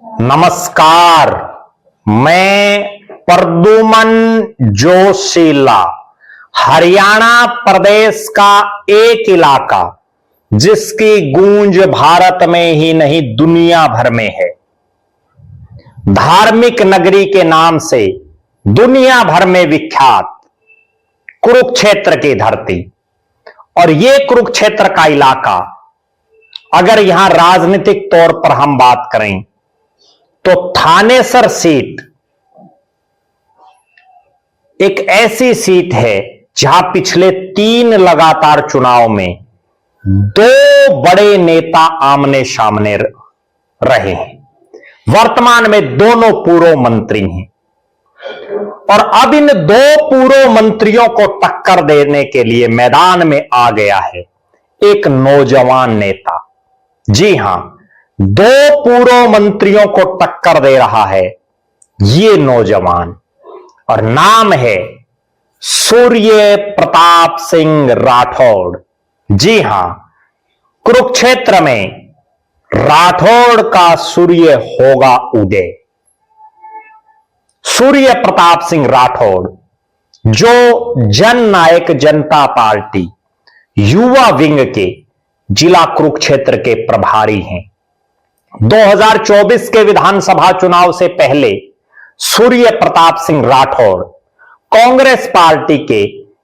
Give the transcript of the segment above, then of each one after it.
नमस्कार। मैं प्रद्युमन जोशीला, हरियाणा प्रदेश का एक इलाका जिसकी गूंज भारत में ही नहीं दुनिया भर में है। धार्मिक नगरी के नाम से दुनिया भर में विख्यात कुरुक्षेत्र की धरती। और यह कुरुक्षेत्र का इलाका, अगर यहां राजनीतिक तौर पर हम बात करें तो थानेसर सीट एक ऐसी सीट है जहां पिछले 3 लगातार चुनाव में 2 बड़े नेता आमने सामने रहे हैं। वर्तमान में दोनों पूर्व मंत्री हैं और अब इन 2 पूर्व मंत्रियों को टक्कर देने के लिए मैदान में आ गया है एक नौजवान नेता। जी हां, 2 पूर्व मंत्रियों को टक्कर दे रहा है ये नौजवान, और नाम है सूर्य प्रताप सिंह राठौड़। जी हां, कुरुक्षेत्र में राठौड़ का सूर्य होगा उदय। सूर्य प्रताप सिंह राठौड़ जो जननायक जनता पार्टी युवा विंग के जिला कुरुक्षेत्र के प्रभारी हैं। 2024 के विधानसभा चुनाव से पहले सूर्य प्रताप सिंह राठौड़ कांग्रेस पार्टी के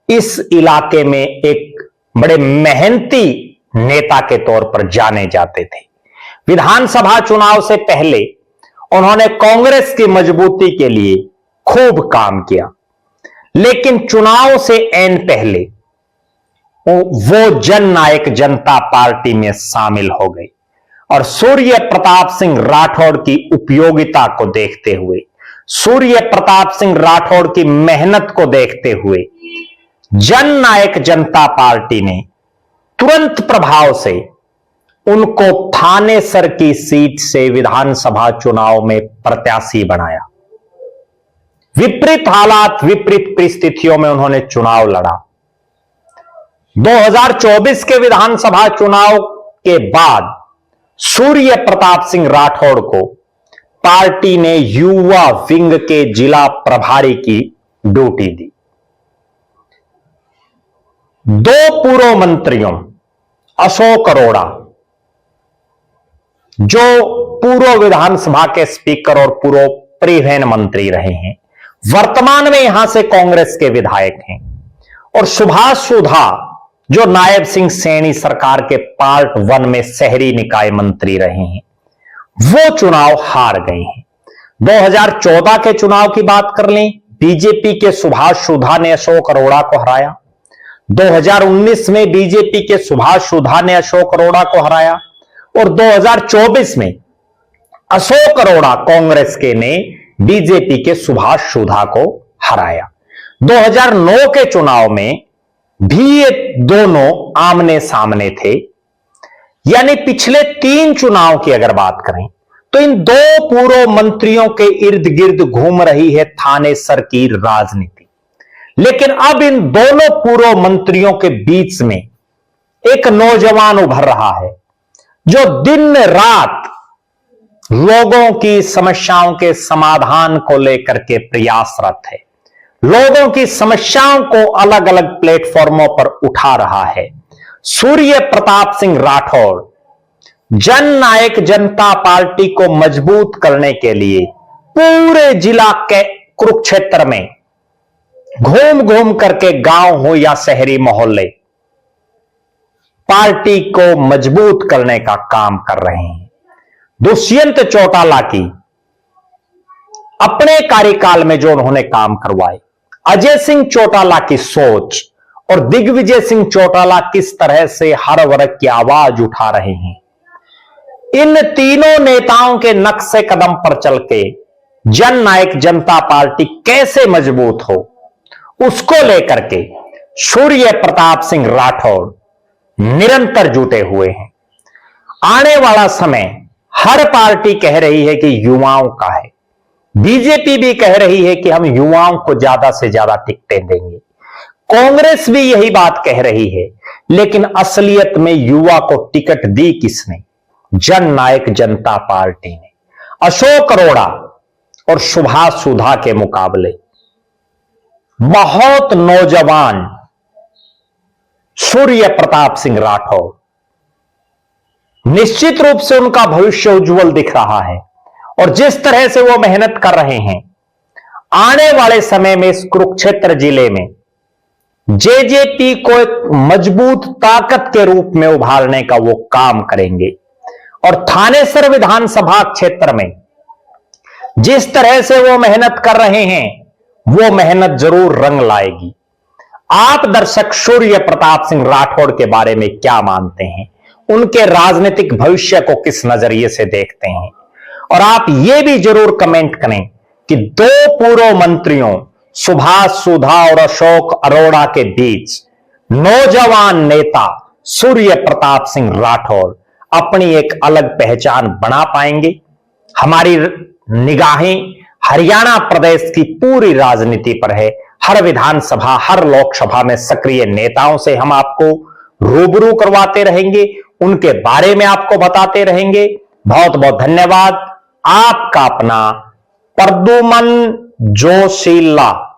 इस इलाके में एक बड़े मेहनती नेता के तौर पर जाने जाते थे। विधानसभा चुनाव से पहले उन्होंने कांग्रेस की मजबूती के लिए खूब काम किया, लेकिन चुनाव से ऐन पहले वो जननायक जनता पार्टी में शामिल हो गए। और सूर्य प्रताप सिंह राठौड़ की उपयोगिता को देखते हुए, सूर्य प्रताप सिंह राठौड़ की मेहनत को देखते हुए जननायक जनता पार्टी ने तुरंत प्रभाव से उनको थानेसर की सीट से विधानसभा चुनाव में प्रत्याशी बनाया। विपरीत हालात, विपरीत परिस्थितियों में उन्होंने चुनाव लड़ा। 2024 के विधानसभा चुनाव के बाद सूर्य प्रताप सिंह राठौड़ को पार्टी ने युवा विंग के जिला प्रभारी की ड्यूटी दी। 2 पूर्व मंत्रियों अशोक अरोड़ा जो पूर्व विधानसभा के स्पीकर और पूर्व परिवहन मंत्री रहे हैं, वर्तमान में यहां से कांग्रेस के विधायक हैं, और सुभाष सुधा जो नायब सिंह सैनी सरकार के पार्ट 1 में शहरी निकाय मंत्री रहे हैं, वो चुनाव हार गए हैं। 2014 के चुनाव की बात कर लें, बीजेपी के सुभाष सुधा ने अशोक अरोड़ा को हराया। 2019 में बीजेपी के सुभाष सुधा ने अशोक अरोड़ा को हराया, और 2024 में अशोक अरोड़ा कांग्रेस के ने बीजेपी के सुभाष सुधा को हराया। 2009 के चुनाव में भी ये दोनों आमने सामने थे। यानी पिछले 3 चुनाव की अगर बात करें तो इन 2 पूर्व मंत्रियों के इर्द गिर्द घूम रही है थानेसर की राजनीति। लेकिन अब इन दोनों पूर्व मंत्रियों के बीच में एक नौजवान उभर रहा है जो दिन रात लोगों की समस्याओं के समाधान को लेकर के प्रयासरत है, लोगों की समस्याओं को अलग अलग प्लेटफॉर्मों पर उठा रहा है। सूर्य प्रताप सिंह राठौड़ जननायक जनता पार्टी को मजबूत करने के लिए पूरे जिला के कुरुक्षेत्र में घूम घूम करके, गांव हो या शहरी मोहल्ले, पार्टी को मजबूत करने का काम कर रहे हैं। दुष्यंत चौटाला की अपने कार्यकाल में जो उन्होंने काम करवाए, अजय सिंह चौटाला की सोच और दिग्विजय सिंह चौटाला किस तरह से हर वर्ग की आवाज उठा रहे हैं, इन तीनों नेताओं के नक्शे कदम पर चल के जननायक जनता पार्टी कैसे मजबूत हो, उसको लेकर के सूर्य प्रताप सिंह राठौड़ निरंतर जुटे हुए हैं। आने वाला समय हर पार्टी कह रही है कि युवाओं का है। बीजेपी भी कह रही है कि हम युवाओं को ज्यादा से ज्यादा टिकटें देंगे। कांग्रेस भी यही बात कह रही है, लेकिन असलियत में युवा को टिकट दी किसने? जननायक जनता पार्टी ने। अशोक अरोड़ा और सुभाष सुधा के मुकाबले बहुत नौजवान सूर्य प्रताप सिंह राठौर, निश्चित रूप से उनका भविष्य उज्जवल दिख रहा है। और जिस तरह से वो मेहनत कर रहे हैं, आने वाले समय में इस कुरुक्षेत्र जिले में जेजेपी को एक मजबूत ताकत के रूप में उभारने का वो काम करेंगे। और थानेसर विधानसभा क्षेत्र में जिस तरह से वो मेहनत कर रहे हैं, वो मेहनत जरूर रंग लाएगी। आप दर्शक सूर्य प्रताप सिंह राठौड़ के बारे में क्या मानते हैं? उनके राजनीतिक भविष्य को किस नजरिए से देखते हैं? और आप ये भी जरूर कमेंट करें कि दो पूर्व मंत्रियों सुभाष सुधा और अशोक अरोड़ा के बीच नौजवान नेता सूर्य प्रताप सिंह राठौड़ अपनी एक अलग पहचान बना पाएंगे। हमारी निगाहें हरियाणा प्रदेश की पूरी राजनीति पर है। हर विधानसभा, हर लोकसभा में सक्रिय नेताओं से हम आपको रूबरू करवाते रहेंगे, उनके बारे में आपको बताते रहेंगे। बहुत बहुत धन्यवाद। आपका अपना प्रद्युमन जोशीला।